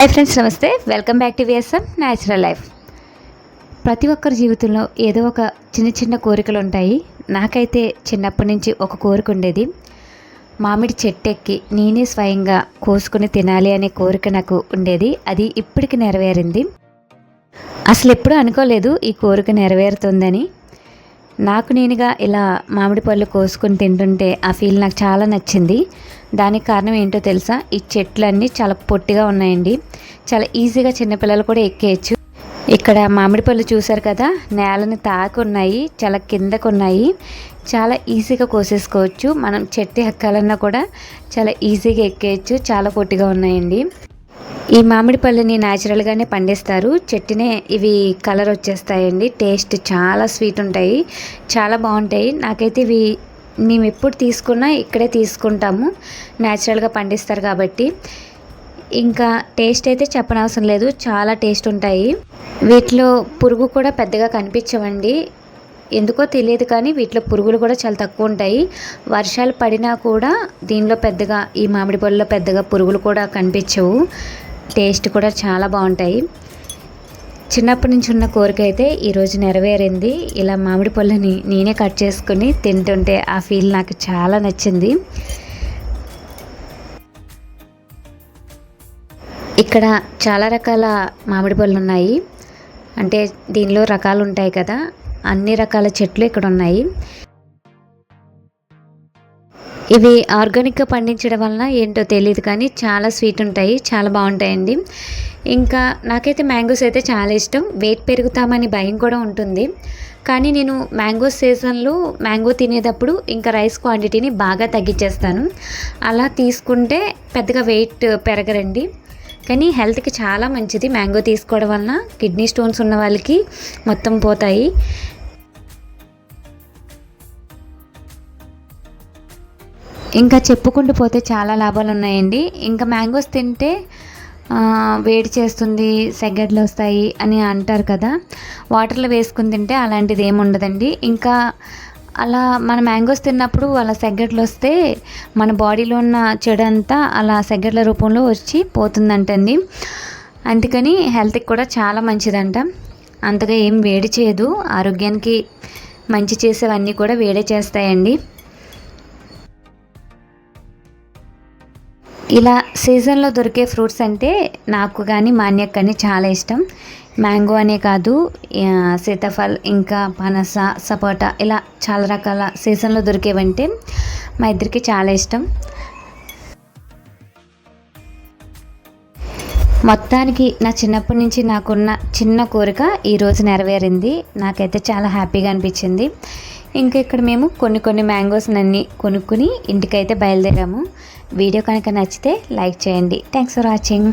Hi friends, నమస్తే. Welcome back to VSM natural life. ప్రతి ఒక్కరి జీవితంలో ఏదో ఒక చిన్న చిన్న కోరికలు ఉంటాయి. నాకైతే చిన్నప్పటి నుంచి ఒక కోరిక ఉండేది. మామిడి చెట్టెక్కి నేనే స్వయంగా కోసుకుని తినాలి అనే కోరిక నాకు ఉండేది. అది ఇప్పటికి నెరవేరింది. అసలు ఎప్పుడూ అనుకోలేదు ఈ కోరిక నెరవేరుతుందని. నాకు నేనుగా ఇలా మామిడి పళ్ళు కోసుకొని తింటుంటే ఆ ఫీల్ నాకు చాలా నచ్చింది. దానికి కారణం ఏంటో తెలుసా? ఈ చెట్లన్నీ చాలా పొట్టిగా ఉన్నాయండి. చాలా ఈజీగా చిన్నపిల్లలు కూడా ఎక్కేయచ్చు. ఇక్కడ మామిడి పళ్ళు చూసారు కదా, నేలని తాకున్నాయి, చాలా కిందకు ఉన్నాయి. చాలా ఈజీగా కోసేసుకోవచ్చు. మనం చెట్టు ఎక్కాలన్నా కూడా చాలా ఈజీగా ఎక్కేయచ్చు. చాలా పొట్టిగా ఉన్నాయండి. ఈ మామిడి పళ్ళని న్యాచురల్గానే పండిస్తారు. చెట్టునే ఇవి కలర్ వచ్చేస్తాయండి. టేస్ట్ చాలా స్వీట్ ఉంటాయి, చాలా బాగుంటాయి. నాకైతే ఇవి మేము ఎప్పుడు తీసుకున్నా ఇక్కడే తీసుకుంటాము. న్యాచురల్గా పండిస్తారు కాబట్టి ఇంకా టేస్ట్ అయితే చెప్పనవసరం లేదు, చాలా టేస్ట్ ఉంటాయి. వీటిలో పురుగు కూడా పెద్దగా కనిపించవండి. ఎందుకో తెలియదు కానీ వీటిలో పురుగులు కూడా చాలా తక్కువ ఉంటాయి. వర్షాలు పడినా కూడా దీనిలో పెద్దగా, ఈ మామిడి పళ్ళలో పెద్దగా పురుగులు కూడా కనిపించవు. టేస్ట్ కూడా చాలా బాగుంటాయి. చిన్నప్పటి నుంచి ఉన్న కోరిక అయితే ఈరోజు నెరవేరింది. ఇలా మామిడి పళ్ళని నేనే కట్ చేసుకుని తింటుంటే ఆ ఫీల్ నాకు చాలా నచ్చింది. ఇక్కడ చాలా రకాల మామిడి పళ్ళు ఉన్నాయి. అంటే దీనిలో రకాలు ఉంటాయి కదా, అన్ని రకాల చెట్లు ఇక్కడ ఉన్నాయి. ఇవి ఆర్గానిక్గా పండించడం వలన ఏంటో తెలియదు కానీ చాలా స్వీట్ ఉంటాయి, చాలా బాగుంటాయండి. ఇంకా నాకైతే మ్యాంగోస్ అయితే చాలా ఇష్టం. వెయిట్ పెరుగుతామని భయం కూడా ఉంటుంది. కానీ నేను మ్యాంగో సీజన్లో మ్యాంగో తినేటప్పుడు ఇంకా రైస్ క్వాంటిటీని బాగా తగ్గించేస్తాను. అలా తీసుకుంటే పెద్దగా వెయిట్ పెరగరండి. కానీ హెల్త్కి చాలా మంచిది మ్యాంగో తీసుకోవడం వలన. కిడ్నీ స్టోన్స్ ఉన్న వాళ్ళకి మొత్తం పోతాయి. ఇంకా చెప్పుకుంటూ పోతే చాలా లాభాలు ఉన్నాయండి. ఇంకా మ్యాంగోస్ తింటే వేడి చేస్తుంది, సెగడ్లు వస్తాయి అని అంటారు కదా. వాటర్లో వేసుకుని తింటే అలాంటిది ఏమి ఉండదండి. ఇంకా అలా మన మ్యాంగోస్ తిన్నప్పుడు అలా సెగడ్లు వస్తే మన బాడీలో ఉన్న చెడు అంతా అలా సెగడ్ల రూపంలో వచ్చి పోతుందంటండి. అందుకని హెల్త్కి కూడా చాలా మంచిదంట. అంతగా ఏం వేడి చేయదు, ఆరోగ్యానికి మంచి చేసేవన్నీ కూడా వేడే చేస్తాయండి. ఇలా సీజన్లో దొరికే ఫ్రూట్స్ అంటే నాకు కానీ మా అన్నయ్యకి కానీ చాలా ఇష్టం. మ్యాంగో అనే కాదు, సీతాఫల్, ఇంకా పనస, సపోటా, ఇలా చాలా రకాల సీజన్లో దొరికేవంటే మా ఇద్దరికి చాలా ఇష్టం. మొత్తానికి నా చిన్నప్పటి నుంచి నాకున్న చిన్న కోరిక ఈరోజు నెరవేరింది. నాకైతే చాలా హ్యాపీగా అనిపించింది. ఇంకా ఇక్కడ మేము కొన్ని మ్యాంగోస్ అన్నీ కొనుక్కుని ఇంటికైతే బయలుదేరాము. వీడియో కనుక నచ్చితే లైక్ చేయండి. Thanks for watching.